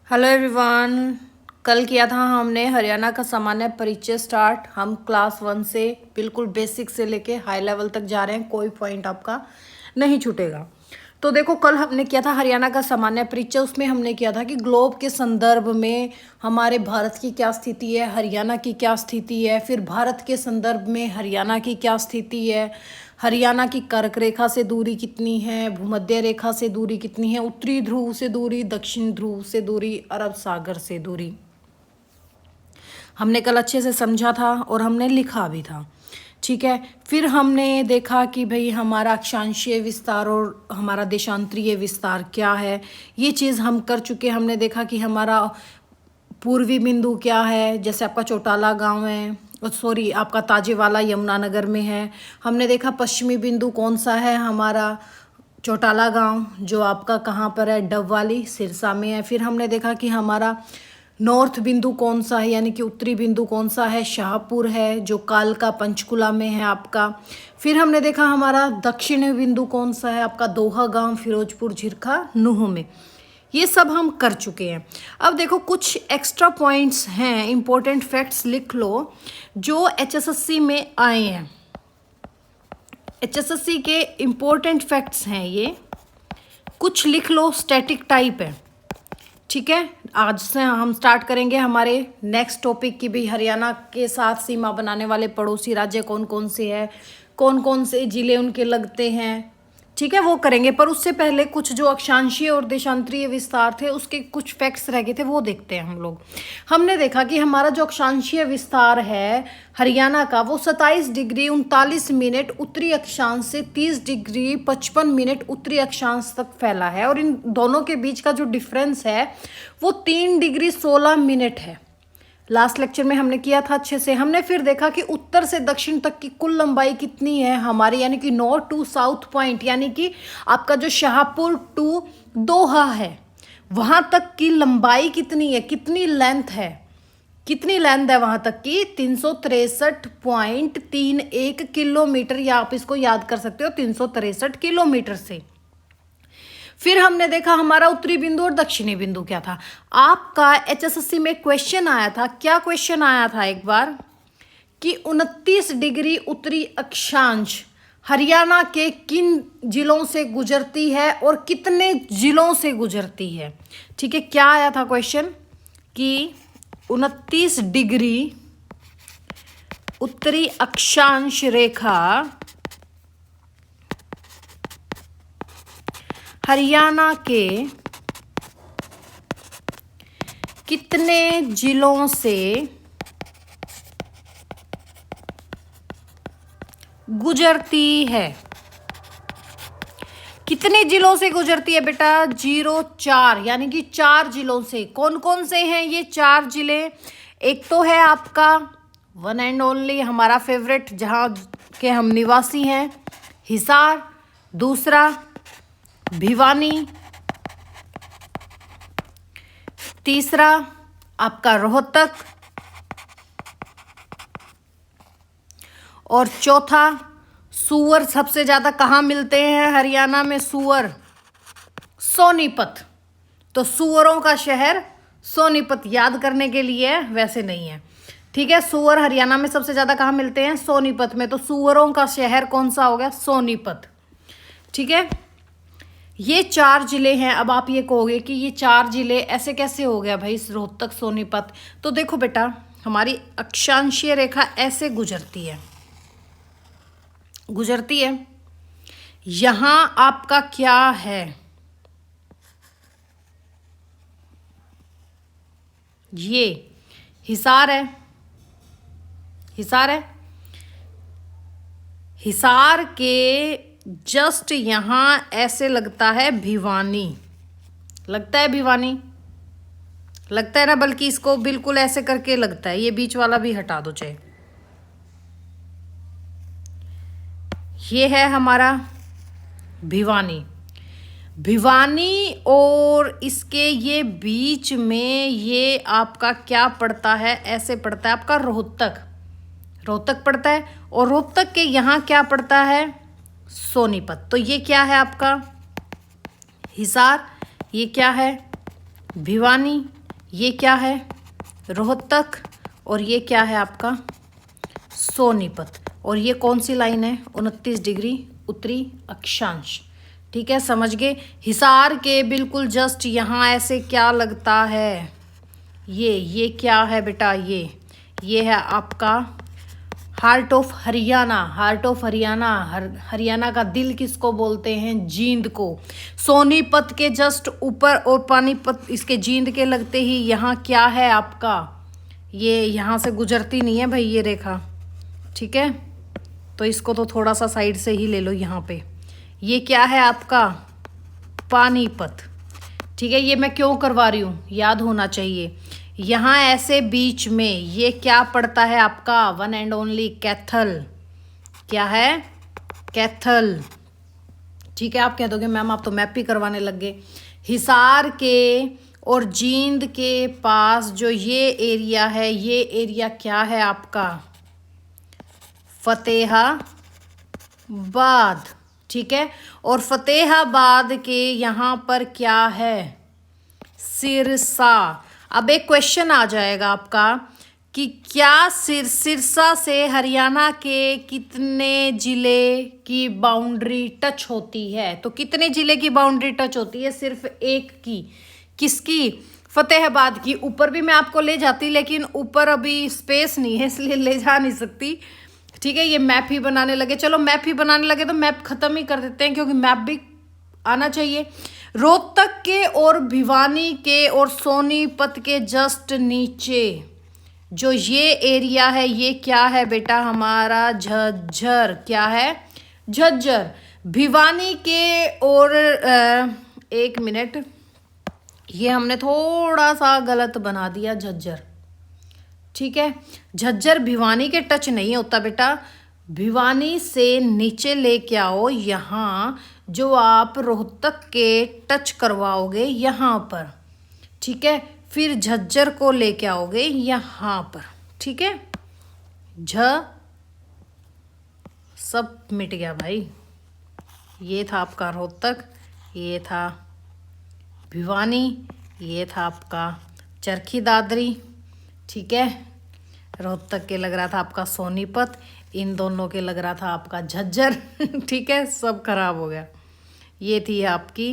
Hello everyone. कल किया था हमने हरियाणा का सामान्य परिचय स्टार्ट। हम क्लास 1 से बिल्कुल बेसिक से लेके हाई लेवल तक जा रहे हैं, कोई पॉइंट आपका नहीं छूटेगा। तो देखो, कल हमने किया था हरियाणा का सामान्य परिचय। उसमें हमने किया था कि ग्लोब के संदर्भ में हमारे भारत की क्या स्थिति है, हरियाणा की क्या स्थिति है, फिर भारत के संदर्भ में हरियाणा की क्या स्थिति है, हरियाणा की कर्क रेखा से दूरी कितनी है, भूमध्य रेखा से दूरी कितनी है, उत्तरी ध्रुव से दूरी, दक्षिण ध्रुव से दूरी, अरब सागर से दूरी। हमने कल अच्छे से समझा था और हमने लिखा भी था। ठीक है, फिर हमने देखा कि भाई हमारा अक्षांशीय विस्तार और हमारा देशांतरीय विस्तार क्या है, ये चीज़ हम कर चुके। हमने देखा कि हमारा पूर्वी बिंदु क्या है, जैसे आपका चौटाला गांव है, सॉरी आपका ताजेवाला यमुनानगर में है। हमने देखा पश्चिमी बिंदु कौन सा है, हमारा चौटाला गांव, जो आपका कहाँ पर है, डबवाली सिरसा में है। फिर हमने देखा कि हमारा नॉर्थ बिंदु कौन सा है, यानी कि उत्तरी बिंदु कौन सा है, शाहपुर है, जो कालका पंचकुला में है आपका। फिर हमने देखा हमारा दक्षिणी बिंदु कौन सा है, आपका दोहा गांव, फिरोजपुर झिरखा नूह में। ये सब हम कर चुके हैं। अब देखो, कुछ एक्स्ट्रा पॉइंट्स हैं, इंपॉर्टेंट फैक्ट्स लिख लो जो एचएसएससी में आए हैं। एचएसएससी के इंपॉर्टेंट फैक्ट्स हैं ये, कुछ लिख लो, स्टैटिक टाइप है। ठीक है, आज से हम स्टार्ट करेंगे हमारे नेक्स्ट टॉपिक की भी। हरियाणा के साथ सीमा बनाने वाले पड़ोसी राज्य कौन कौन से हैं, कौन कौन से जिले उनके लगते हैं, ठीक है, वो करेंगे। पर उससे पहले कुछ जो अक्षांशीय और देशांतरीय विस्तार थे उसके कुछ फैक्ट्स रह गए थे, वो देखते हैं हम लोग। हमने देखा कि हमारा जो अक्षांशीय विस्तार है हरियाणा का, वो 27 डिग्री 39 मिनट उत्तरी अक्षांश से 30 डिग्री 55 मिनट उत्तरी अक्षांश तक फैला है। और इन दोनों के बीच का जो डिफरेंस है वो 3 डिग्री 16 मिनट है। लास्ट लेक्चर में हमने किया था अच्छे से। हमने फिर देखा कि उत्तर से दक्षिण तक की कुल लंबाई कितनी है हमारी, यानी कि नॉर्थ टू साउथ पॉइंट, यानी कि आपका जो शाहपुर टू दोहा है वहां तक की लंबाई कितनी है, कितनी लेंथ है, कितनी लेंथ है वहां तक की, 363.31 किलोमीटर, या आप इसको याद कर सकते हो 363 किलोमीटर से। फिर हमने देखा हमारा उत्तरी बिंदु और दक्षिणी बिंदु क्या था। आपका एचएसएससी में क्वेश्चन आया था, क्या क्वेश्चन आया था एक बार, कि 29 डिग्री उत्तरी अक्षांश हरियाणा के किन जिलों से गुजरती है और कितने जिलों से गुजरती है। ठीक है, क्या आया था क्वेश्चन कि 29 डिग्री उत्तरी अक्षांश रेखा हरियाणा के कितने जिलों से गुजरती है। कितने जिलों से गुजरती है बेटा, 04, यानी कि 4 जिलों से। कौन कौन से हैं ये 4 जिले? एक तो है आपका वन एंड ओनली हमारा फेवरेट, जहां के हम निवासी हैं, हिसार। दूसरा भिवानी। तीसरा आपका रोहतक। और चौथा सूअर। सबसे ज्यादा कहाँ मिलते हैं हरियाणा में सूअर? सोनीपत। तो सूअरों का शहर सोनीपत याद करने के लिए, वैसे नहीं है। ठीक है, सूअर हरियाणा में सबसे ज्यादा कहाँ मिलते हैं? सोनीपत में। तो सूअरों का शहर कौन सा हो गया? सोनीपत। ठीक है, ये 4 जिले हैं। अब आप ये कहोगे कि ये 4 जिले ऐसे कैसे हो गया भाई, रोहतक, सोनीपत? तो देखो बेटा, हमारी अक्षांशीय रेखा ऐसे गुजरती है, गुजरती है। यहां आपका क्या है, ये हिसार है, हिसार है। हिसार के जस्ट यहां ऐसे लगता है भिवानी, लगता है भिवानी, लगता है ना, बल्कि इसको बिल्कुल ऐसे करके लगता है। ये बीच वाला भी हटा दो चाहे। ये है हमारा भिवानी, भिवानी। और इसके ये बीच में ये आपका क्या पड़ता है? ऐसे पड़ता है आपका रोहतक, रोहतक पड़ता है। और रोहतक के यहाँ क्या पड़ता है? सोनीपत। तो ये क्या है आपका? हिसार। ये क्या है? भिवानी। ये क्या है? रोहतक। और ये क्या है आपका? सोनीपत। और ये कौन सी लाइन है? 29 डिग्री उत्तरी अक्षांश। ठीक है, समझ गए। हिसार के बिल्कुल जस्ट यहाँ ऐसे क्या लगता है? ये क्या है बेटा? ये है आपका heart of Haryana. Heart of Haryana, Haryana का दिल किसको बोलते हैं? जींद को। सोनीपत के जस्ट ऊपर और पानीपत इसके जींद के लगते ही यहाँ क्या है आपका? ये यहाँ से गुजरती नहीं है भाई ये रेखा, ठीक है, तो इसको तो थोड़ा सा साइड से ही ले लो यहाँ पे। ये क्या है आपका? पानीपत। ठीक है, ये मैं क्यों करवा रही हूँ, याद होना चाहिए। यहाँ ऐसे बीच में ये क्या पड़ता है आपका? One and only Kaithal. क्या है? कैथल। ठीक है, आप कह दोगे मैम आप तो मैप भी करवाने लग गए। हिसार के और जींद के पास जो ये एरिया है, ये एरिया क्या है आपका? फतेहाबाद। ठीक है, और फतेहाबाद के यहाँ पर क्या है? सिरसा। अब एक क्वेश्चन आ जाएगा आपका कि क्या सिरसा से हरियाणा के कितने जिले की बाउंड्री टच होती है? तो कितने जिले की बाउंड्री टच होती है? सिर्फ एक की। किसकी? फतेहाबाद की। ऊपर भी मैं आपको ले जाती, लेकिन ऊपर अभी स्पेस नहीं है इसलिए ले जा नहीं सकती। ठीक है, ये मैप ही बनाने लगे। चलो मैप ही बनाने लगे तो मैप खत्म ही कर देते हैं, क्योंकि मैप भी आना चाहिए। रोहतक के और भिवानी के और सोनीपत के जस्ट नीचे जो ये एरिया है, ये क्या है बेटा? हमारा झज्जर। क्या है? झज्जर। भिवानी के और एक मिनट, ये हमने थोड़ा सा गलत बना दिया, झज्जर। ठीक है, झज्जर भिवानी के टच नहीं होता बेटा। भिवानी से नीचे लेके आओ, यहाँ जो आप रोहतक के टच करवाओगे यहाँ पर। ठीक है, फिर झज्जर को लेके आओगे यहाँ पर। ठीक है, सब मिट गया भाई। ये था आपका रोहतक, ये था भिवानी, ये था आपका चरखी दादरी। ठीक है, रोहतक के लग रहा था आपका सोनीपत, इन दोनों के लग रहा था आपका झज्जर। ठीक है, सब खराब हो गया। ये थी आपकी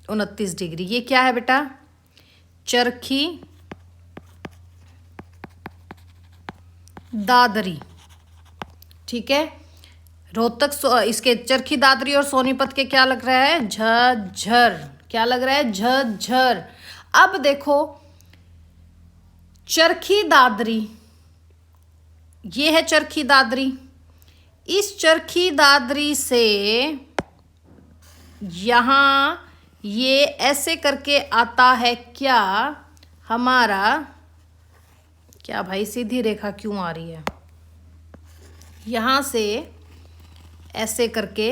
29 डिग्री। ये क्या है बेटा? चरखी दादरी। ठीक है, रोहतक इसके चरखी दादरी और सोनीपत के क्या लग रहा है? झज्जर। क्या लग रहा है? झज्जर। अब देखो, चरखी दादरी, ये है चरखी दादरी। इस चरखी दादरी से यहाँ ये ऐसे करके आता है क्या हमारा? क्या भाई सीधी रेखा क्यों आ रही है? यहाँ से ऐसे करके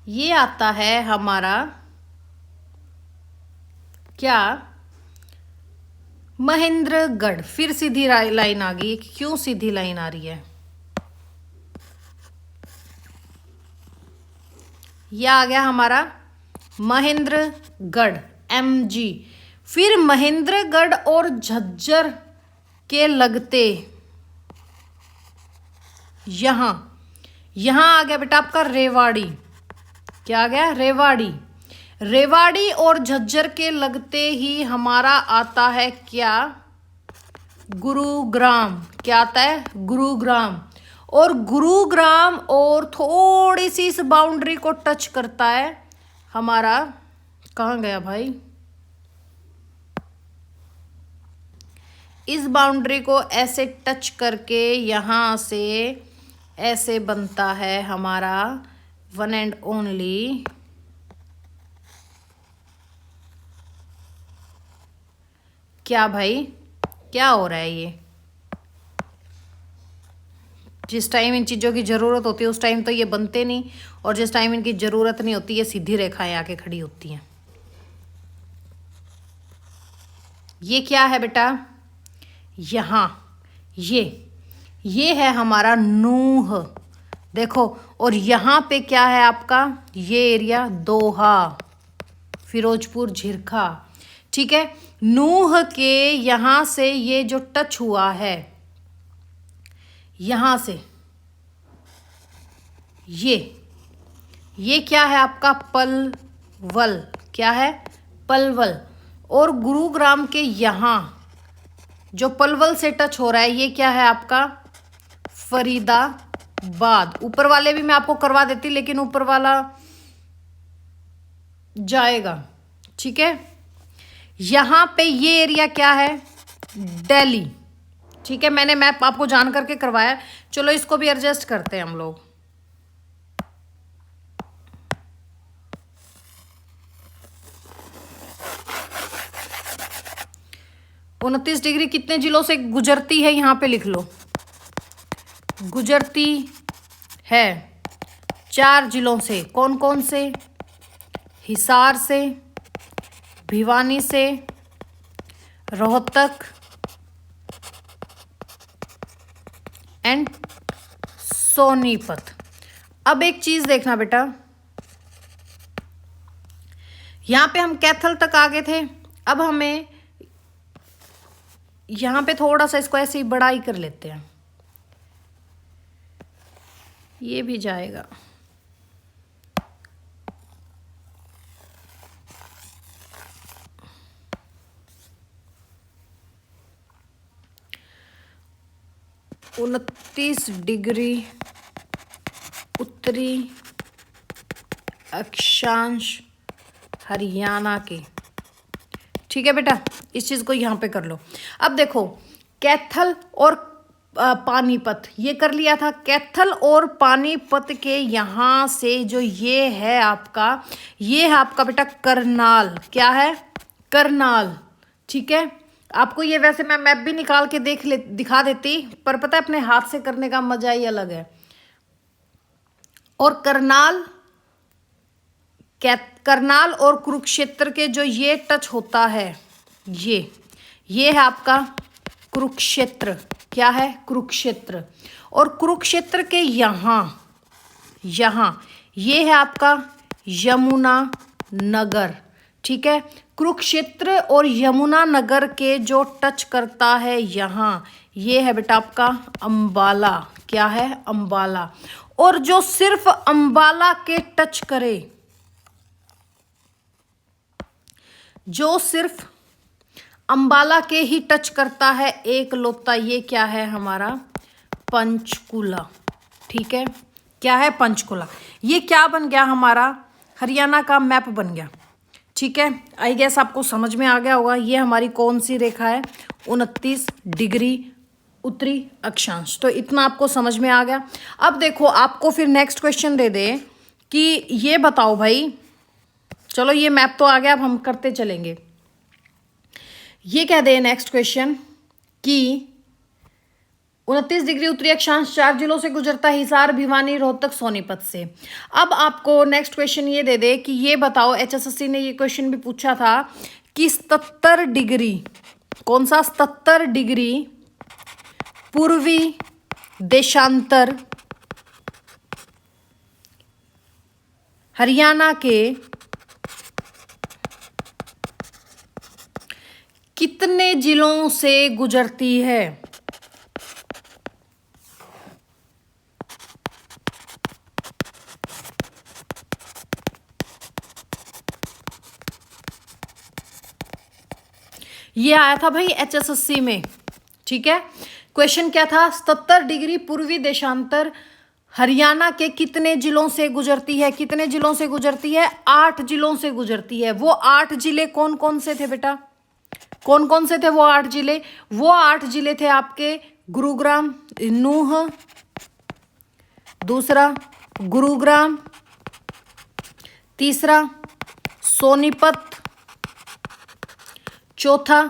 ये आता है हमारा क्या? महेंद्रगढ़। फिर सीधी लाइन आ गई। क्यों सीधी लाइन आ रही है? यह आ गया हमारा महेंद्रगढ़, MG। फिर महेंद्रगढ़ और झज्जर के लगते यहां आ गया बेटा आपका रेवाड़ी। क्या आ गया? रेवाड़ी। रेवाड़ी और झज्जर के लगते ही हमारा आता है क्या? गुरुग्राम। क्या आता है? गुरुग्राम। और गुरुग्राम और थोड़ी सी इस बाउंड्री को टच करता है हमारा, कहाँ गया भाई? इस बाउंड्री को ऐसे टच करके यहाँ से ऐसे बनता है हमारा वन एंड ओनली क्या भाई? क्या हो रहा है ये? जिस टाइम इन चीज़ों की ज़रूरत होती है उस टाइम तो ये बनते नहीं, और जिस टाइम इनकी ज़रूरत नहीं होती ये सीधी रेखाएं आके खड़ी होती हैं। ये क्या है बेटा? यहाँ ये है हमारा नूह। देखो, और यहाँ पे क्या है आपका? ये एरिया दोहा, फिरोजपुर, झिरखा। ठीक है, नूह के यहां से ये जो टच हुआ है, यहां से ये क्या है आपका पलवल, क्या है पलवल। और गुरुग्राम के यहां जो पलवल से टच हो रहा है ये क्या है आपका फरीदाबाद। ऊपर वाले भी मैं आपको करवा देती लेकिन ऊपर वाला जाएगा, ठीक है। यहां पे ये एरिया क्या है दिल्ली, ठीक है। मैंने मैप आपको जान करके करवाया, चलो इसको भी एडजस्ट करते हैं हम लोग। 29 डिग्री कितने जिलों से गुजरती है यहां पे लिख लो, गुजरती है 4 जिलों से। कौन कौन से? हिसार से, भिवानी से, रोहतक एंड सोनीपत। अब एक चीज देखना बेटा, यहां पे हम कैथल तक आ गए थे, अब हमें यहां पे थोड़ा सा इसको ऐसे ही बड़ा ही कर लेते हैं, ये भी जाएगा। उनतीस डिग्री उत्तरी अक्षांश हरियाणा के, ठीक है बेटा, इस चीज को यहां पे कर लो। अब देखो कैथल और पानीपत ये कर लिया था। कैथल और पानीपत के यहां से जो ये है आपका बेटा करनाल, क्या है करनाल, ठीक है। आपको ये वैसे मैं मैप भी निकाल के दिखा देती, पर पता है अपने हाथ से करने का मजा ही अलग है। और करनाल और कुरुक्षेत्र के जो ये टच होता है, ये है आपका कुरुक्षेत्र, क्या है कुरुक्षेत्र। और कुरुक्षेत्र के यहाँ ये है आपका यमुना नगर, ठीक है। कुरुक्षेत्र और यमुना नगर के जो टच करता है यहाँ, ये है बेटा आपका अंबाला, क्या है अंबाला। और जो सिर्फ अंबाला के टच करे, जो सिर्फ अंबाला के ही टच करता है एक लोता, ये क्या है हमारा पंचकुला, ठीक है। क्या है पंचकुला। ये क्या बन गया हमारा हरियाणा का मैप बन गया, ठीक है। आई गेस आपको समझ में आ गया होगा ये हमारी कौन सी रेखा है, 29 डिग्री उत्तरी अक्षांश। तो इतना आपको समझ में आ गया। अब देखो आपको फिर नेक्स्ट क्वेश्चन दे दे कि ये बताओ भाई, चलो ये मैप तो आ गया, अब हम करते चलेंगे। ये कह दे नेक्स्ट क्वेश्चन कि 29 डिग्री उत्तरी अक्षांश 4 जिलों से गुजरता है, हिसार, भिवानी, रोहतक, सोनीपत से। अब आपको नेक्स्ट क्वेश्चन ये दे दे कि ये बताओ, एचएसएससी ने ये क्वेश्चन भी पूछा था कि 77 डिग्री, कौन सा 77 डिग्री पूर्वी देशांतर हरियाणा के कितने जिलों से गुजरती है? ये आया था भाई एचएसएससी में, ठीक है। क्वेश्चन क्या था, 77 डिग्री पूर्वी देशांतर हरियाणा के कितने जिलों से गुजरती है? कितने जिलों से गुजरती है? 8 जिलों से गुजरती है। वो 8 जिले कौन कौन से थे बेटा? कौन कौन से थे वो 8 जिले? वो 8 जिले थे आपके गुरुग्राम, नूह, दूसरा गुरुग्राम, तीसरा सोनीपत, चौथा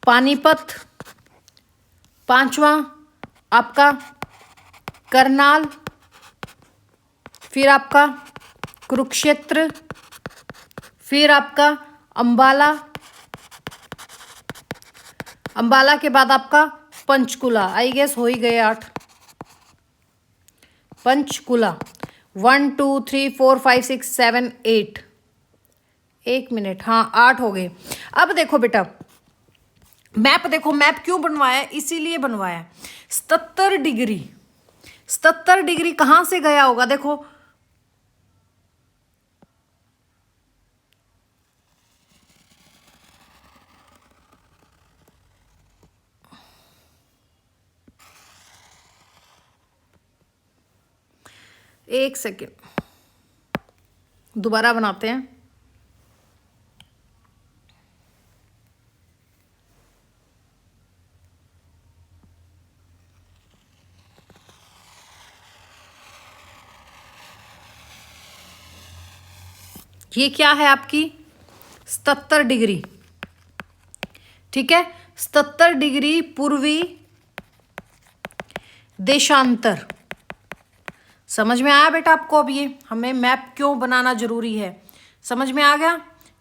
पानीपत, पांचवा आपका करनाल, फिर आपका कुरुक्षेत्र, फिर आपका अंबाला, अंबाला के बाद आपका पंचकुला। आई गेस हो ही गए 8। पंचकुला 1 2 3 4 5 6 7 8 1 मिनट, हाँ 8 हो गए। अब देखो बेटा, मैप देखो, मैप क्यों बनवाया है, इसीलिए बनवाया है। 77 डिग्री, 77 डिग्री कहाँ से गया होगा, देखो एक सेकेंड, दोबारा बनाते हैं। ये क्या है आपकी 77 डिग्री, ठीक है। 77 डिग्री पूर्वी देशांतर, समझ में आया बेटा आपको। अब ये हमें मैप क्यों बनाना जरूरी है, समझ में आ गया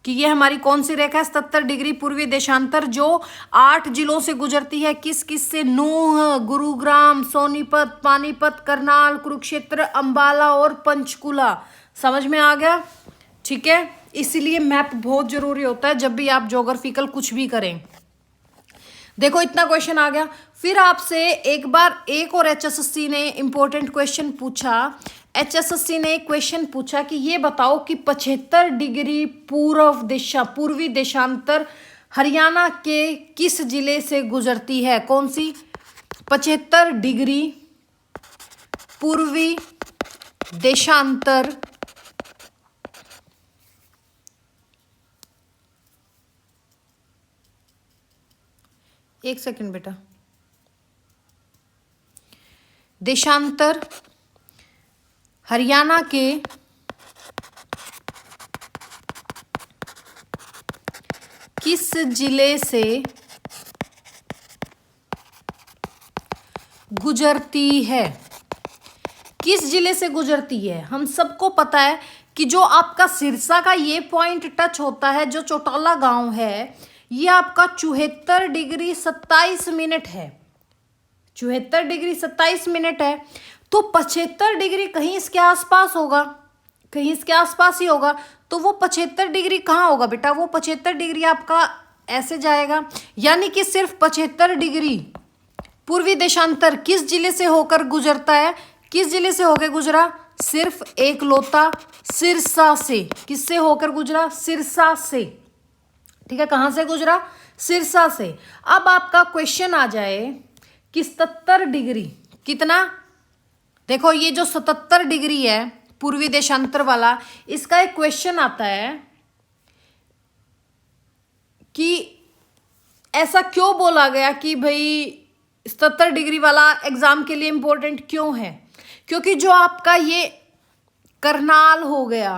कि ये हमारी कौन सी रेखा है, 77 डिग्री पूर्वी देशांतर, जो 8 जिलों से गुजरती है। किस किस से, नूह, गुरुग्राम, सोनीपत, पानीपत, करनाल, कुरुक्षेत्र, अंबाला और पंचकुला। समझ में आ गया, ठीक है। इसीलिए मैप बहुत जरूरी होता है जब भी आप ज्योग्राफिकल कुछ भी करें। देखो इतना क्वेश्चन आ गया। फिर आपसे एक बार एक और एचएसएससी ने इंपॉर्टेंट क्वेश्चन पूछा। एचएसएससी ने एक क्वेश्चन पूछा कि ये बताओ कि 75 डिग्री पूर्वी देशांतर हरियाणा के किस जिले से गुजरती है, कौन सी 75 डिग्री पूर्वी देशांतर एक सेकंड बेटा, देशांतर हरियाणा के किस जिले से गुजरती है, किस जिले से गुजरती है। हम सबको पता है कि जो आपका सिरसा का ये पॉइंट टच होता है, जो चौटाला गांव है, ये आपका 74 डिग्री 27 मिनट है, 74 डिग्री 27 मिनट है। तो 75 डिग्री कहीं इसके आसपास होगा, कहीं इसके आसपास ही होगा। तो वो 75 डिग्री कहाँ होगा बेटा, वो 75 डिग्री आपका ऐसे जाएगा, यानी कि सिर्फ 75 डिग्री पूर्वी देशांतर किस जिले से होकर गुजरता है, किस जिले से होकर गुजरा, सिर्फ एक लौता सिरसा से। किससे होकर गुजरा, सिरसा से, ठीक है। कहां से गुजरा, सिरसा से। अब आपका क्वेश्चन आ जाए कि 77 डिग्री कितना, देखो ये जो 77 डिग्री है पूर्वी देशांतर वाला, इसका एक क्वेश्चन आता है कि ऐसा क्यों बोला गया कि भाई 77 डिग्री वाला एग्जाम के लिए इंपॉर्टेंट क्यों है। क्योंकि जो आपका ये करनाल हो गया,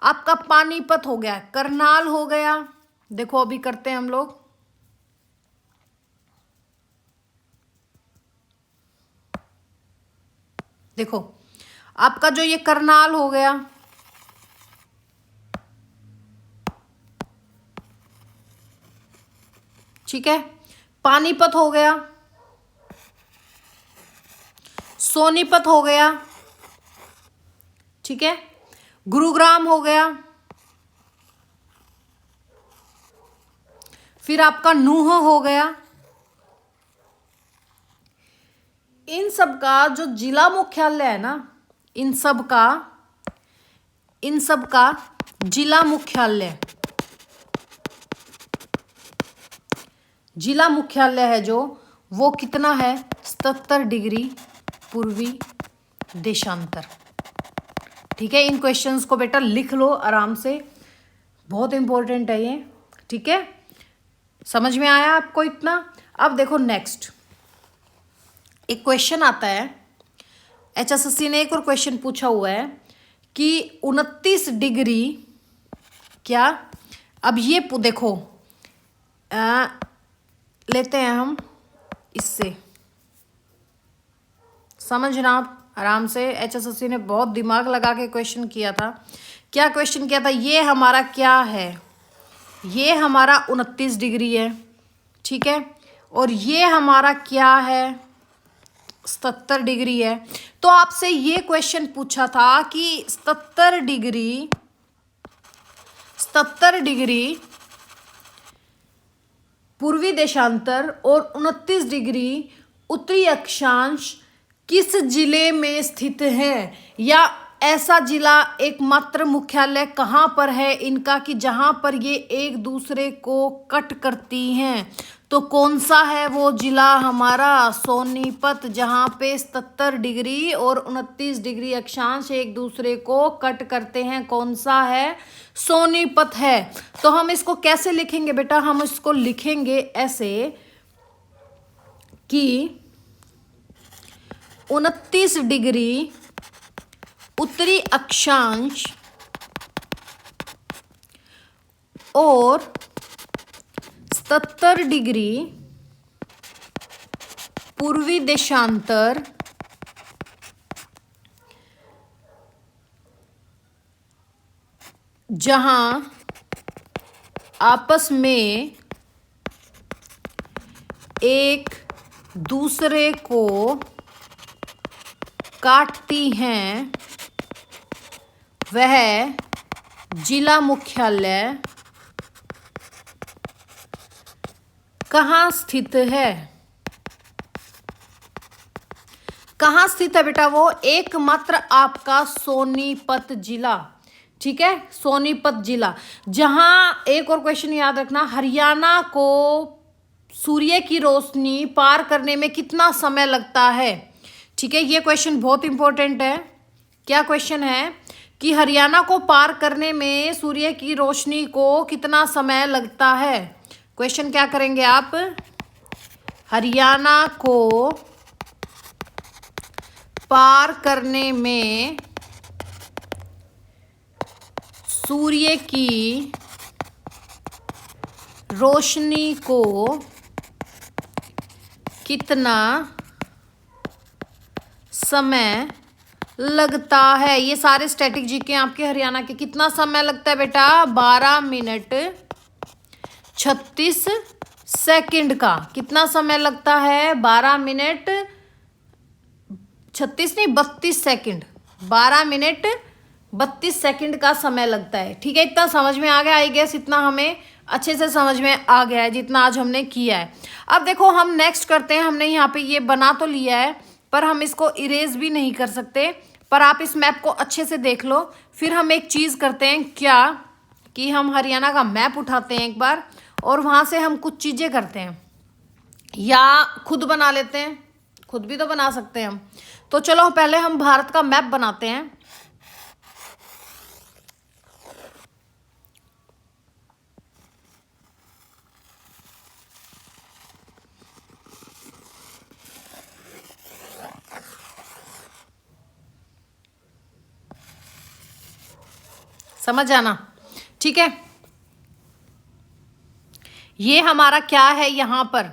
आपका पानीपत हो गया, करनाल हो गया, देखो अभी करते हैं हम लोग, देखो आपका जो ये करनाल हो गया, ठीक है, पानीपत हो गया, सोनीपत हो गया, ठीक है, गुरुग्राम हो गया, फिर आपका नूह हो गया। इन सब का जो जिला मुख्यालय है ना, इन सब का जिला मुख्यालय, जिला मुख्यालय है जो, वो कितना है, 77 डिग्री पूर्वी देशांतर, ठीक है। इन क्वेश्चंस को बेटा लिख लो आराम से, बहुत इंपॉर्टेंट है ये, ठीक है। समझ में आया आपको इतना। अब देखो नेक्स्ट एक क्वेश्चन आता है, एचएसएससी ने एक और क्वेश्चन पूछा हुआ है कि 29 डिग्री क्या, अब ये देखो लेते हैं हम इससे, समझना आप आराम से। एचएसएससी ने बहुत दिमाग लगा के क्वेश्चन किया था। क्या क्वेश्चन किया था, ये हमारा क्या है, ये हमारा 29 डिग्री है, ठीक है, और ये हमारा क्या है, 77 डिग्री है। तो आपसे ये क्वेश्चन पूछा था कि 77 77 डिग्री पूर्वी देशांतर और 29 डिग्री उत्तरी अक्षांश किस जिले में स्थित है, या ऐसा जिला एकमात्र मुख्यालय कहाँ पर है इनका कि जहाँ पर ये एक दूसरे को कट करती हैं। तो कौन सा है वो जिला हमारा? सोनीपत, जहाँ पे 77 डिग्री और 29 डिग्री अक्षांश एक दूसरे को कट करते हैं। कौन सा है? सोनीपत है। तो हम इसको कैसे लिखेंगे बेटा? हम इसको लिखेंगे ऐसे कि 29 डिग्री उत्तरी अक्षांश और 77 डिग्री पूर्वी देशांतर जहां आपस में एक दूसरे को काटती हैं, वह जिला मुख्यालय कहाँ स्थित है? कहाँ स्थित है बेटा? वो एकमात्र आपका सोनीपत जिला। ठीक है, सोनीपत जिला। जहां एक और क्वेश्चन याद रखना, हरियाणा को सूर्य की रोशनी पार करने में कितना समय लगता है? ठीक है, ये क्वेश्चन बहुत इंपॉर्टेंट है। क्या क्वेश्चन है कि हरियाणा को पार करने में सूर्य की रोशनी को कितना समय लगता है? क्वेश्चन क्या करेंगे आप? हरियाणा को पार करने में सूर्य की रोशनी को कितना समय लगता है? ये सारे स्टैटिक जीके आपके हरियाणा के। कितना समय लगता है बेटा? 12 मिनट 36 सेकंड का। कितना समय लगता है? 12 मिनट 36 नहीं 32 सेकंड। 12 मिनट 32 सेकंड का समय लगता है। ठीक है, इतना समझ में आ गया? आई गेस इतना हमें अच्छे से समझ में आ गया है जितना आज हमने किया है। अब देखो हम नेक्स्ट करते हैं। हमने यहाँ पे ये बना तो लिया है पर हम इसको इरेज भी नहीं कर सकते, पर आप इस मैप को अच्छे से देख लो। फिर हम एक चीज़ करते हैं क्या कि हम हरियाणा का मैप उठाते हैं एक बार और वहाँ से हम कुछ चीज़ें करते हैं या खुद बना लेते हैं। खुद भी तो बना सकते हैं हम। तो चलो पहले हम भारत का मैप बनाते हैं। समझ आना? ठीक है, ये हमारा क्या है यहां पर?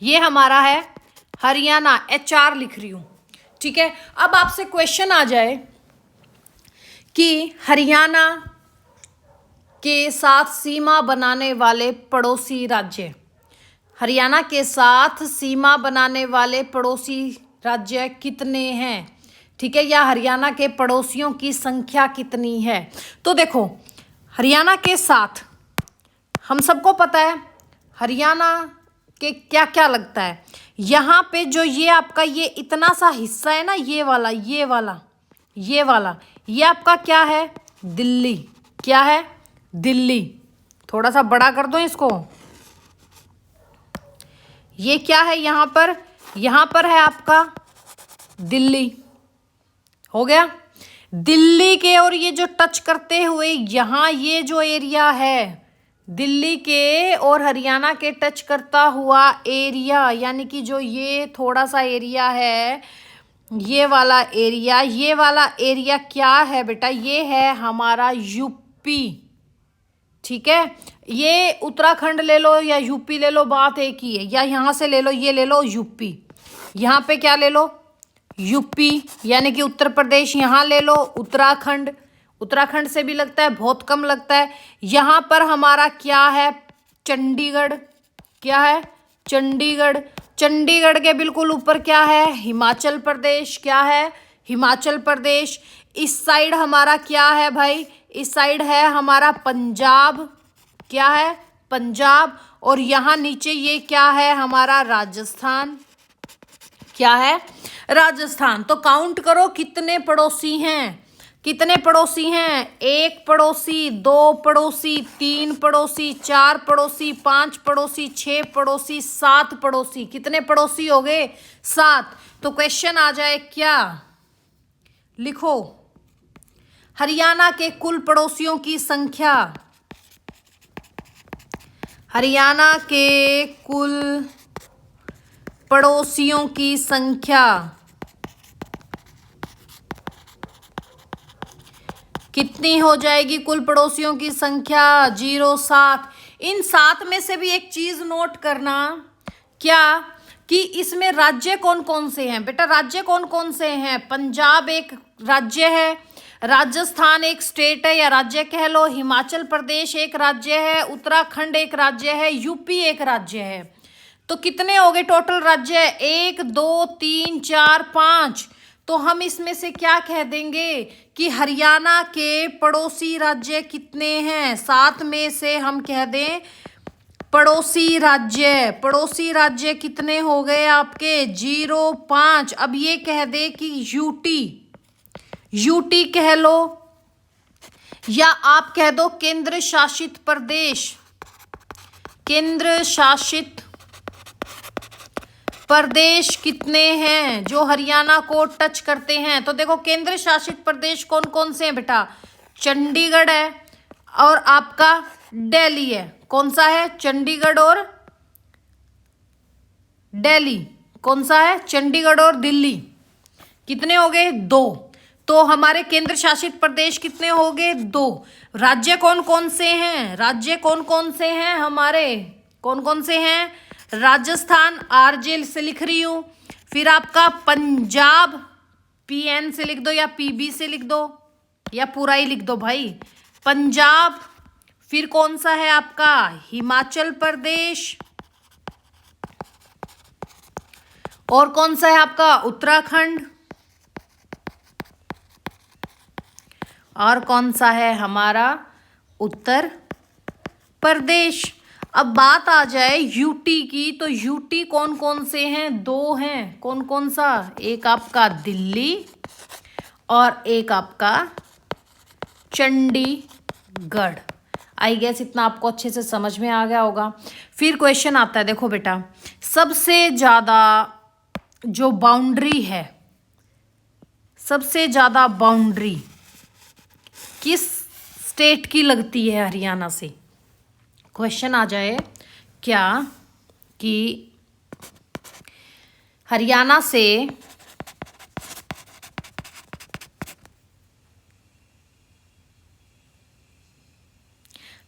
ये हमारा है हरियाणा। HR लिख रही हूं। ठीक है, अब आपसे क्वेश्चन आ जाए कि हरियाणा के साथ सीमा बनाने वाले पड़ोसी राज्य, हरियाणा के साथ सीमा बनाने वाले पड़ोसी राज्य कितने हैं? ठीक है, या हरियाणा के पड़ोसियों की संख्या कितनी है? तो देखो हरियाणा के साथ हम सबको पता है हरियाणा के क्या क्या लगता है। यहाँ पे जो ये आपका ये इतना सा हिस्सा है ना, ये वाला ये वाला ये वाला, ये आपका क्या है? दिल्ली। क्या है? दिल्ली। थोड़ा सा बड़ा कर दो इसको। ये क्या है यहाँ पर? यहाँ पर है आपका दिल्ली। हो गया? दिल्ली के और ये जो टच करते हुए यहाँ ये जो एरिया है, दिल्ली के और हरियाणा के टच करता हुआ एरिया, यानी कि जो ये थोड़ा सा एरिया है, ये वाला एरिया, ये वाला एरिया क्या है बेटा? ये है हमारा यूपी। ठीक है, ये उत्तराखंड ले लो या यूपी ले लो, बात एक ही है। या यहाँ से ले लो, ये ले लो यूपी। यहाँ पे क्या ले लो? यूपी, यानी कि उत्तर प्रदेश। यहाँ ले लो उत्तराखंड। उत्तराखंड से भी लगता है, बहुत कम लगता है। यहाँ पर हमारा क्या है? चंडीगढ़। क्या है? चंडीगढ़। चंडीगढ़ के बिल्कुल ऊपर क्या है? हिमाचल प्रदेश। क्या है? हिमाचल प्रदेश। इस साइड हमारा क्या है भाई, इस साइड है हमारा पंजाब, क्या है पंजाब। और यहाँ नीचे ये क्या है हमारा राजस्थान, क्या है राजस्थान। तो काउंट करो कितने पड़ोसी हैं, कितने पड़ोसी हैं, एक पड़ोसी, दो पड़ोसी, तीन पड़ोसी, चार पड़ोसी, पांच पड़ोसी, छह पड़ोसी, सात पड़ोसी। कितने पड़ोसी हो गए, सात। तो क्वेश्चन आ जाए क्या, लिखो हरियाणा के कुल पड़ोसियों की संख्या, हरियाणा के कुल पड़ोसियों की संख्या कितनी हो जाएगी, कुल पड़ोसियों की संख्या 07। इन 7 में से भी एक चीज नोट करना, क्या कि इसमें राज्य कौन कौन से हैं बेटा, राज्य कौन कौन से हैं। पंजाब एक राज्य है, राजस्थान एक स्टेट है या राज्य कह लो, हिमाचल प्रदेश एक राज्य है, उत्तराखंड एक राज्य है, यूपी एक राज्य है। तो कितने हो गए टोटल राज्य, 1 2 3 4 5। तो हम इसमें से क्या कह देंगे कि हरियाणा के पड़ोसी राज्य कितने हैं, 7 में से हम कह दें पड़ोसी राज्य, पड़ोसी राज्य कितने हो गए आपके 05। अब ये कह दे कि यूटी, यूटी कह लो या आप कह दो केंद्र शासित प्रदेश, केंद्र शासित प्रदेश कितने हैं जो हरियाणा को टच करते हैं। तो देखो केंद्र शासित प्रदेश कौन कौन से हैं बेटा, चंडीगढ़ है और आपका दिल्ली है। कौन सा है, चंडीगढ़ और दिल्ली। कौन सा है, चंडीगढ़ और दिल्ली। कितने हो गए, 2। तो हमारे केंद्र शासित प्रदेश कितने हो गए, 2। राज्य कौन कौन से हैं, राज्य कौन कौन से हैं हमारे, कौन कौन से हैं, राजस्थान आरजे से लिख रही हूं, फिर आपका पंजाब पीएन से लिख दो या पीबी से लिख दो या पूरा ही लिख दो भाई, पंजाब। फिर कौन सा है आपका हिमाचल प्रदेश, और कौन सा है आपका उत्तराखंड, और कौन सा है हमारा उत्तर प्रदेश। अब बात आ जाए यूटी की, तो यूटी कौन कौन से हैं, 2 हैं। कौन कौन सा, एक आपका दिल्ली और एक आपका चंडीगढ़। आई गेस इतना आपको अच्छे से समझ में आ गया होगा। फिर क्वेश्चन आता है, देखो बेटा सबसे ज्यादा जो बाउंड्री है, सबसे ज्यादा बाउंड्री किस स्टेट की लगती है हरियाणा से। क्वेश्चन आ जाए क्या कि हरियाणा से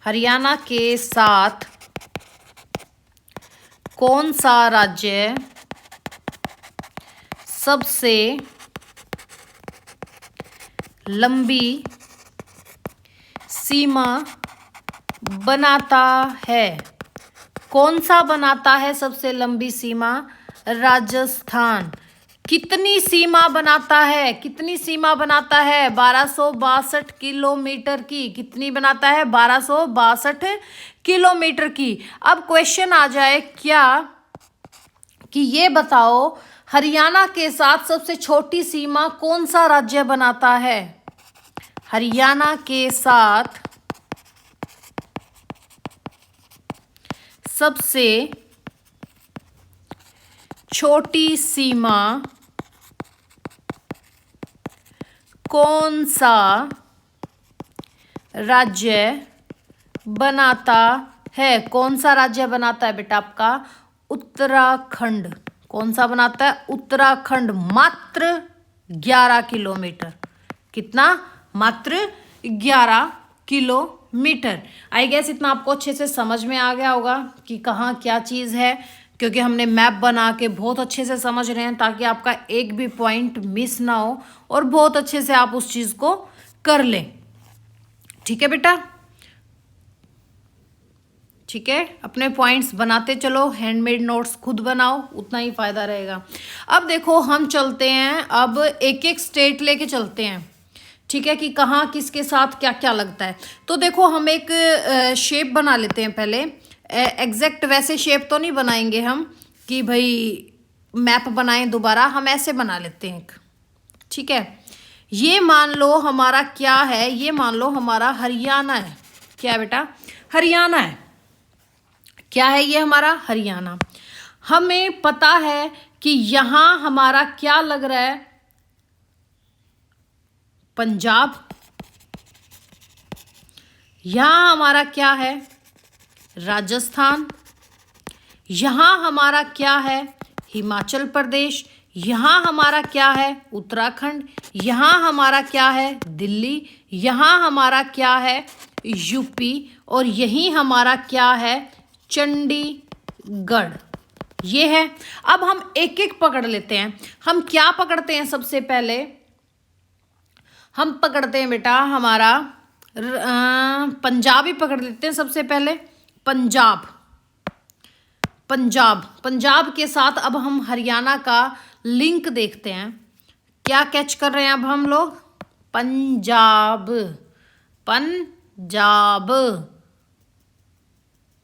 हरियाणा के साथ कौन सा राज्य सबसे लंबी सीमा बनाता है, कौन सा बनाता है सबसे लंबी सीमा, राजस्थान। कितनी सीमा बनाता है, कितनी सीमा बनाता है, 1262 किलोमीटर की। कितनी बनाता है, 1262 किलोमीटर की। अब क्वेश्चन आ जाए क्या कि ये बताओ हरियाणा के साथ सबसे छोटी सीमा कौन सा राज्य बनाता है। हरियाणा के साथ सबसे छोटी सीमा कौन सा राज्य बनाता है, कौन सा राज्य बनाता है बेटा आपका उत्तराखंड। कौन सा बनाता है, उत्तराखंड। मात्र 11 किलोमीटर। कितना, मात्र 11 किलोमीटर। आई गेस इतना आपको अच्छे से समझ में आ गया होगा कि कहाँ क्या चीज़ है, क्योंकि हमने मैप बना के बहुत अच्छे से समझ रहे हैं ताकि आपका एक भी पॉइंट मिस ना हो और बहुत अच्छे से आप उस चीज़ को कर लें। ठीक है बेटा, ठीक है, अपने पॉइंट्स बनाते चलो, हैंडमेड नोट्स खुद बनाओ, उतना ही फायदा रहेगा। अब देखो हम चलते हैं, अब एक एक स्टेट लेके चलते हैं, ठीक है, कि कहाँ किसके साथ क्या क्या लगता है। तो देखो हम एक शेप बना लेते हैं पहले। एग्जैक्ट वैसे शेप तो नहीं बनाएंगे हम कि भाई मैप बनाएं दोबारा, हम ऐसे बना लेते हैं एक, ठीक है। ये मान लो हमारा क्या है, ये मान लो हमारा हरियाणा है। क्या है बेटा? हरियाणा है। क्या है ये हमारा? हरियाणा। हमें पता है कि यहां हमारा क्या लग रहा है? पंजाब। यहां हमारा क्या है? राजस्थान। यहां हमारा क्या है? हिमाचल प्रदेश। यहां हमारा क्या है? उत्तराखंड। यहां हमारा क्या है? दिल्ली। यहां हमारा क्या है? यूपी। और यही हमारा क्या है? चंडीगढ़। ये है। अब हम एक एक पकड़ लेते हैं। हम क्या पकड़ते हैं? सबसे पहले हम पकड़ते हैं बेटा हमारा पंजाब ही पकड़ लेते हैं सबसे पहले। पंजाब। पंजाब, पंजाब के साथ अब हम हरियाणा का लिंक देखते हैं। क्या कैच कर रहे हैं अब हम लोग? पंजाब। पंजाब।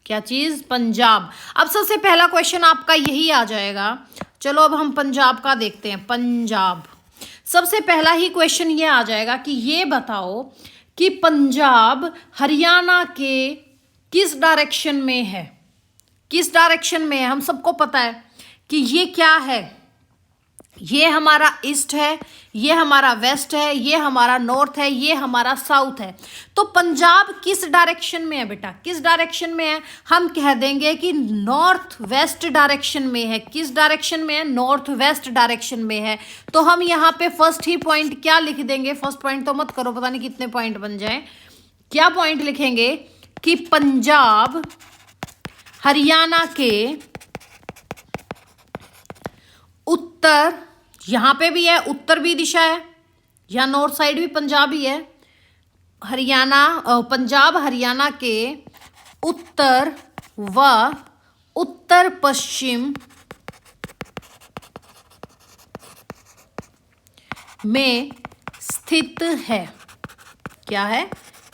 क्या चीज? पंजाब। अब सबसे पहला क्वेश्चन आपका यही आ जाएगा। चलो अब हम पंजाब का देखते हैं। पंजाब, सबसे पहला ही क्वेश्चन ये आ जाएगा कि ये बताओ कि पंजाब हरियाणा के किस डायरेक्शन में है? किस डायरेक्शन में है? हम सबको पता है कि ये क्या है, ये हमारा ईस्ट है, ये हमारा वेस्ट है, ये हमारा नॉर्थ है, ये हमारा साउथ है। तो पंजाब किस डायरेक्शन में है बेटा? किस डायरेक्शन में है? हम कह देंगे कि नॉर्थ वेस्ट डायरेक्शन में है। किस डायरेक्शन में है? नॉर्थ वेस्ट डायरेक्शन में है। तो हम यहाँ पे फर्स्ट ही पॉइंट क्या लिख देंगे? फर्स्ट पॉइंट तो मत करो, पता नहीं कितने पॉइंट बन जाए। क्या पॉइंट लिखेंगे? कि पंजाब हरियाणा के उत्तर, यहां पे भी है, उत्तर भी दिशा है, या नॉर्थ साइड भी पंजाब ही है। हरियाणा, पंजाब हरियाणा के उत्तर व उत्तर पश्चिम में स्थित है। क्या है?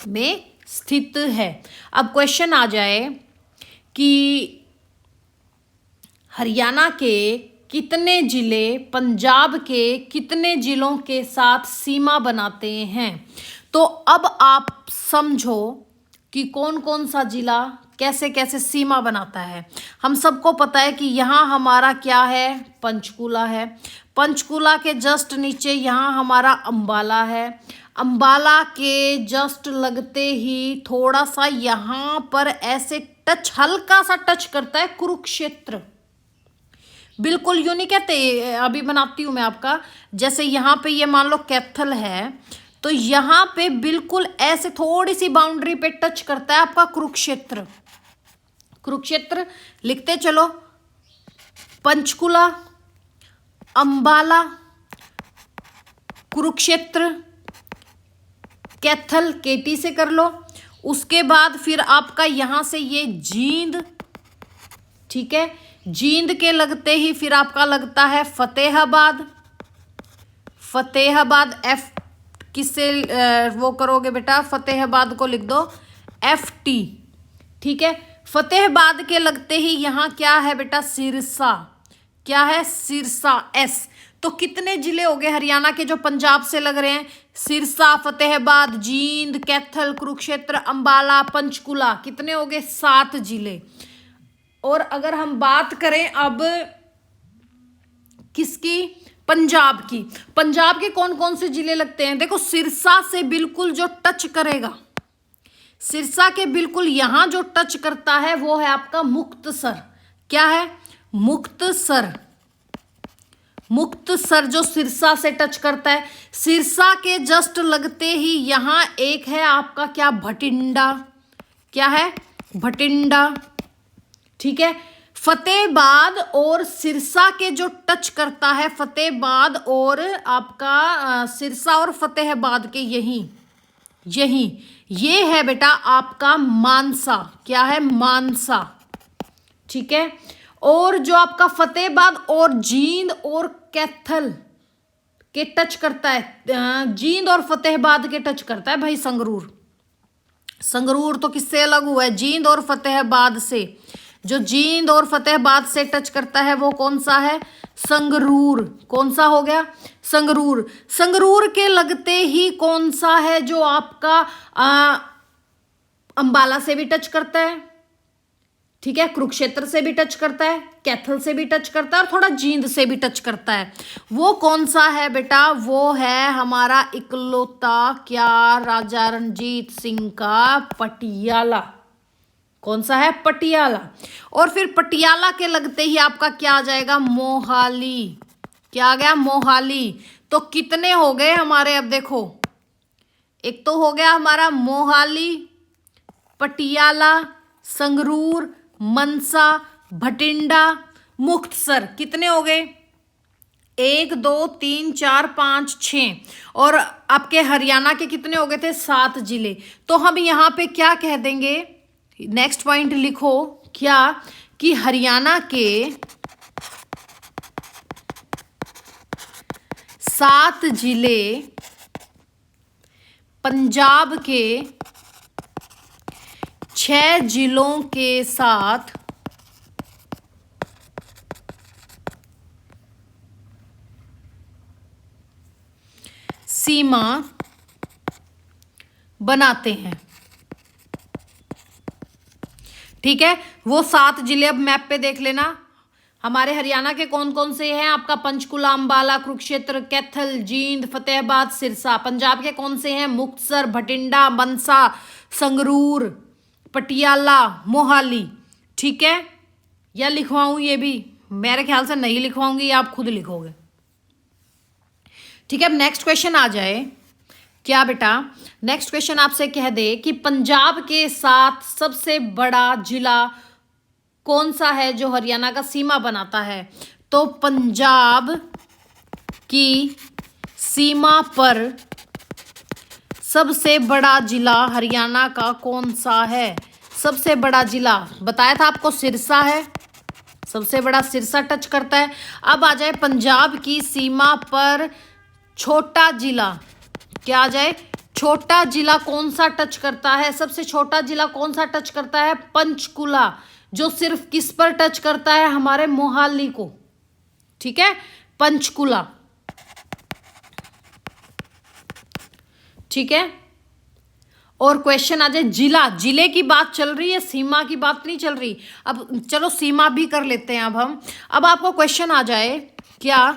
में स्थित है। अब क्वेश्चन आ जाए कि हरियाणा के कितने जिले पंजाब के कितने जिलों के साथ सीमा बनाते हैं? तो अब आप समझो कि कौन कौन सा जिला कैसे कैसे सीमा बनाता है। हम सबको पता है कि यहाँ हमारा क्या है? पंचकुला है। पंचकुला के जस्ट नीचे यहाँ हमारा अंबाला है। अंबाला के जस्ट लगते ही थोड़ा सा यहाँ पर ऐसे टच, हल्का सा टच करता है कुरुक्षेत्र। बिल्कुल यूं नहीं कहते, अभी बनाती हूं मैं आपका। जैसे यहाँ पे ये मान लो कैथल है, तो यहाँ पे बिल्कुल ऐसे थोड़ी सी बाउंड्री पे टच करता है आपका कुरुक्षेत्र। कुरुक्षेत्र लिखते चलो। पंचकुला, अंबाला, कुरुक्षेत्र, कैथल, केटी से कर लो। उसके बाद फिर आपका यहां से ये जींद, ठीक है। जींद के लगते ही फिर आपका लगता है फतेहाबाद। फतेहाबाद एफ किससे वो करोगे बेटा? फतेहाबाद को लिख दो FT, ठीक है। फतेहाबाद के लगते ही यहाँ क्या है बेटा? सिरसा। क्या है? सिरसा, S। तो कितने जिले हो गए हरियाणा के जो पंजाब से लग रहे हैं? सिरसा, फतेहाबाद, जींद, कैथल, कुरुक्षेत्र, अंबाला, पंचकुला। कितने हो गए? 7 जिले। और अगर हम बात करें अब किसकी? पंजाब की। पंजाब के कौन कौन से जिले लगते हैं? देखो सिरसा से बिल्कुल जो टच करेगा, सिरसा के बिल्कुल यहां जो टच करता है वो है आपका मुक्तसर। क्या है? मुक्तसर। मुक्तसर जो सिरसा से टच करता है। सिरसा के जस्ट लगते ही यहां एक है आपका क्या? भटिंडा। क्या है? भटिंडा, ठीक है। फतेहाबाद और सिरसा के जो टच करता है, फतेहाबाद और आपका सिरसा और फतेहाबाद के यही, ये है बेटा आपका मानसा। क्या है? मानसा। ठीक है। और जो आपका फतेहाबाद और जींद और कैथल के टच करता है, जींद और फतेहाबाद के टच करता है भाई संगरूर। संगरूर तो किससे अलग हुआ है? जींद और फतेहाबाद से। जो जींद और फतेहाबाद से टच करता है वो कौन सा है? संगरूर। कौन सा हो गया? संगरूर। संगरूर के लगते ही कौन सा है जो आपका अंबाला से भी टच करता है? ठीक है, कुरुक्षेत्र से भी टच करता है, कैथल से भी टच करता है और थोड़ा जींद से भी टच करता है। वो कौन सा है बेटा? वो है हमारा इकलौता क्या? राजा रणजीत सिंह का पटियाला। कौन सा है? पटियाला। और फिर पटियाला के लगते ही आपका क्या आ जाएगा? मोहाली। क्या आ गया? मोहाली। तो कितने हो गए हमारे? अब देखो, एक तो हो गया हमारा मोहाली, पटियाला, संगरूर, मनसा, भटिंडा, मुक्तसर। कितने हो गए? 1 2 3 4 5 6। और आपके हरियाणा के कितने हो गए थे? 7 जिले। तो हम यहाँ पे क्या कह देंगे? नेक्स्ट पॉइंट लिखो क्या? कि हरियाणा के 7 जिले पंजाब के 6 जिलों के साथ सीमा बनाते हैं। ठीक है, वो 7 जिले अब मैप पे देख लेना। हमारे हरियाणा के कौन कौन से हैं? आपका पंचकुला, अंबाला, कुरुक्षेत्र, कैथल, जींद, फतेहाबाद, सिरसा। पंजाब के कौन से हैं? मुक्तसर, भटिंडा, मनसा, संगरूर, पटियाला, मोहाली। ठीक है, या लिखवाऊं ये भी? मेरे ख्याल से नहीं लिखवाऊंगी, आप खुद लिखोगे। ठीक है, अब नेक्स्ट क्वेश्चन आ जाए। क्या बेटा? नेक्स्ट क्वेश्चन आपसे कह दे कि पंजाब के साथ सबसे बड़ा जिला कौन सा है जो हरियाणा का सीमा बनाता है? तो पंजाब की सीमा पर सबसे बड़ा जिला हरियाणा का कौन सा है? सबसे बड़ा जिला बताया था आपको, सिरसा है। सबसे बड़ा सिरसा टच करता है। अब आ जाए पंजाब की सीमा पर छोटा जिला। क्या आ जाए? छोटा जिला कौन सा टच करता है? सबसे छोटा जिला कौन सा टच करता है? पंचकुला। जो सिर्फ किस पर टच करता है? हमारे मोहाली को। ठीक है, पंचकुला। ठीक है, और क्वेश्चन आ जाए जिला। जिले की बात चल रही है, सीमा की बात नहीं चल रही। अब चलो सीमा भी कर लेते हैं। अब आपको क्वेश्चन आ जाए क्या?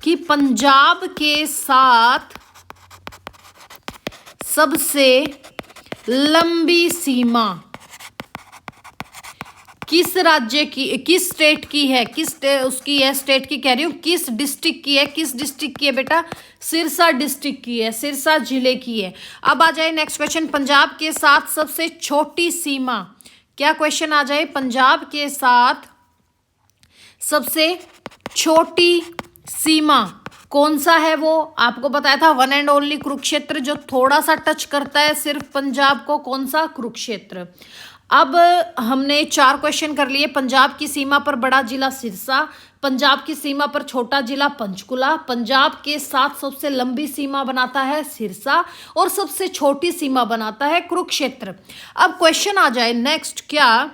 कि पंजाब के साथ सबसे लंबी सीमा किस राज्य की, किस स्टेट की है? उसकी है स्टेट की, कह रही हूं किस डिस्ट्रिक्ट की है? किस डिस्ट्रिक्ट की है बेटा? सिरसा डिस्ट्रिक्ट की है, सिरसा जिले की है। अब आ जाए नेक्स्ट क्वेश्चन, पंजाब के साथ सबसे छोटी सीमा। क्या क्वेश्चन आ जाए? पंजाब के साथ सबसे छोटी सीमा कौन सा है? वो आपको बताया था, वन एंड ओनली कुरुक्षेत्र, जो थोड़ा सा टच करता है सिर्फ पंजाब को। कौन सा? कुरुक्षेत्र। अब हमने 4 क्वेश्चन कर लिए। पंजाब की सीमा पर बड़ा जिला सिरसा, पंजाब की सीमा पर छोटा जिला पंचकुला, पंजाब के साथ सबसे लंबी सीमा बनाता है सिरसा, और सबसे छोटी सीमा बनाता है कुरुक्षेत्र। अब क्वेश्चन आ जाए नेक्स्ट क्या?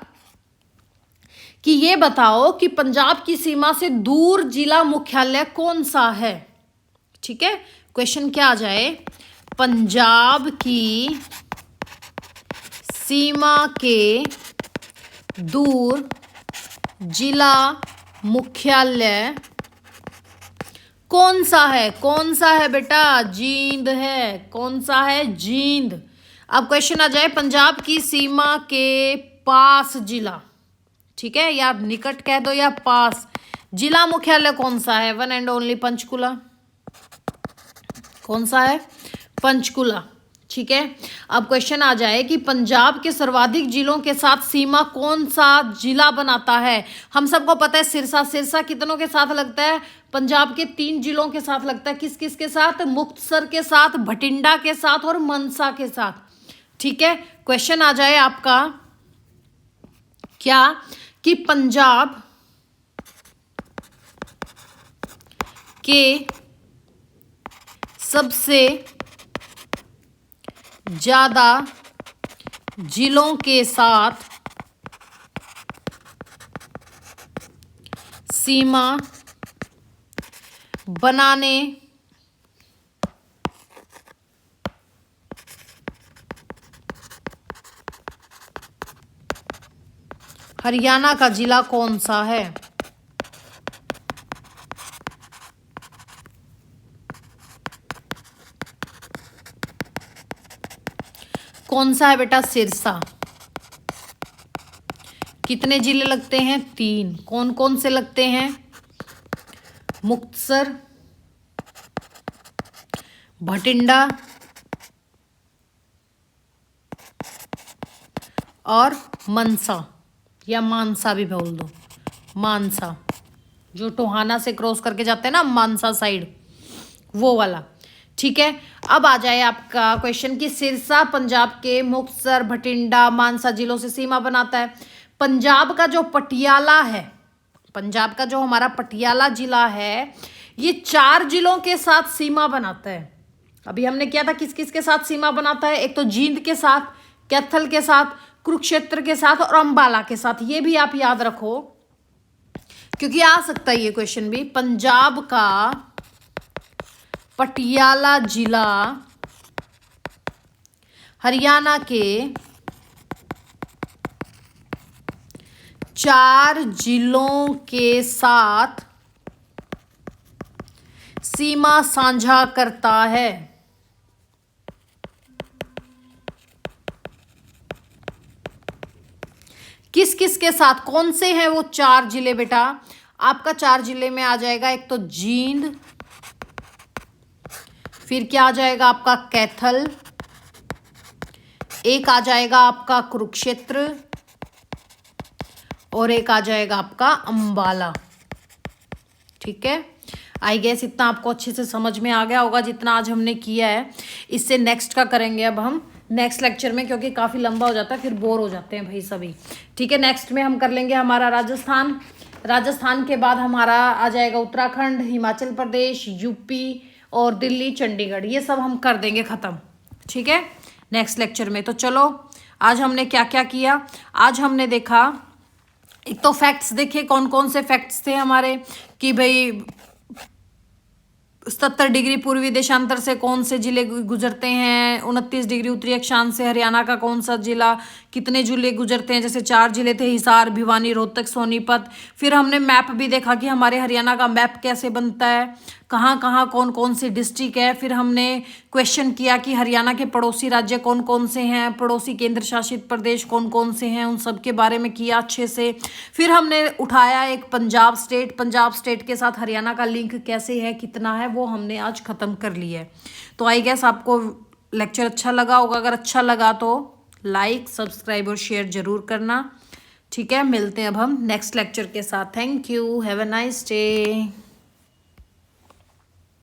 कि ये बताओ कि पंजाब की सीमा से दूर जिला मुख्यालय कौन सा है? ठीक है, क्वेश्चन क्या आ जाए? पंजाब की सीमा के दूर जिला मुख्यालय कौन सा है? कौन सा है बेटा? जींद है। कौन सा है? जींद। अब क्वेश्चन आ जाए पंजाब की सीमा के पास जिला। ठीक है, या निकट कह दो या पास, जिला मुख्यालय कौन सा है? One and only Panchkula. कौन सा है? पंचकुला। ठीक है। अब क्वेश्चन आ जाए कि पंजाब के सर्वाधिक जिलों के साथ सीमा कौन सा जिला बनाता है। हम सबको पता है सिरसा। सिरसा कितनों के साथ लगता है? पंजाब के 3 जिलों के साथ लगता है। किस किस के साथ? मुक्तसर के साथ, भटिंडा के साथ और मनसा के साथ। ठीक है। क्वेश्चन आ जाए आपका क्या कि पंजाब के सबसे ज्यादा जिलों के साथ सीमा बनाने हरियाणा का जिला कौन सा है? कौन सा है बेटा? सिरसा। कितने जिले लगते हैं? 3। कौन कौन से लगते हैं? मुक्तसर, भटिंडा और मनसा, या मानसा भी बोल दो। मानसा जो टोहाना से क्रॉस करके जाते हैं ना, मानसा साइड, वो वाला। ठीक है। अब आ जाए आपका क्वेश्चन कि सिरसा पंजाब के मुक्तसर, भटिंडा, मानसा जिलों से सीमा बनाता है। पंजाब का जो पटियाला है, पंजाब का जो हमारा पटियाला जिला है, ये 4 जिलों के साथ सीमा बनाता है। अभी हमने किया था किस किस के साथ सीमा बनाता है? एक तो जींद के साथ, कैथल के साथ, कुरुक्षेत्र के साथ और अंबाला के साथ। ये भी आप याद रखो क्योंकि आ सकता है ये क्वेश्चन भी। पंजाब का पटियाला जिला हरियाणा के 4 जिलों के साथ सीमा साझा करता है। किस किस के साथ? कौन से हैं वो 4 जिले बेटा? आपका 4 जिले में आ जाएगा एक तो जींद, फिर क्या आ जाएगा आपका? कैथल, एक आ जाएगा आपका कुरुक्षेत्र और एक आ जाएगा आपका अंबाला। ठीक है। आई गेस इतना आपको अच्छे से समझ में आ गया होगा जितना आज हमने किया है। इससे नेक्स्ट का करेंगे अब हम नेक्स्ट लेक्चर में, क्योंकि काफ़ी लंबा हो जाता है, फिर बोर हो जाते हैं भाई सभी। ठीक है। नेक्स्ट में हम कर लेंगे हमारा राजस्थान। राजस्थान के बाद हमारा आ जाएगा उत्तराखंड, हिमाचल प्रदेश, यूपी और दिल्ली, चंडीगढ़। ये सब हम कर देंगे ख़त्म। ठीक है, नेक्स्ट लेक्चर में। तो चलो आज हमने क्या क्या किया? आज हमने देखा, एक तो फैक्ट्स देखे, कौन कौन से फैक्ट्स थे हमारे, कि भाई 70 डिग्री पूर्वी देशांतर से कौन से जिले गुजरते हैं, 29 डिग्री उत्तरी अक्षांश से हरियाणा का कौन सा जिला, कितने जिले गुजरते हैं, जैसे 4 जिले थे, हिसार, भिवानी, रोहतक, सोनीपत। फिर हमने मैप भी देखा कि हमारे हरियाणा का मैप कैसे बनता है, कहाँ कहाँ कौन कौन सी डिस्ट्रिक्ट है। फिर हमने क्वेश्चन किया कि हरियाणा के पड़ोसी राज्य कौन कौन से हैं, पड़ोसी केंद्र शासित प्रदेश कौन कौन से हैं, उन सब के बारे में किया अच्छे से। फिर हमने उठाया एक पंजाब स्टेट, पंजाब स्टेट के साथ हरियाणा का लिंक कैसे है, कितना है, वो हमने आज ख़त्म कर लिया है। तो आई गेस आपको लेक्चर अच्छा लगा होगा। अगर अच्छा लगा तो लाइक, सब्सक्राइब और शेयर ज़रूर करना। ठीक है, मिलते हैं अब हम नेक्स्ट लेक्चर के साथ। Thank you, have a nice day.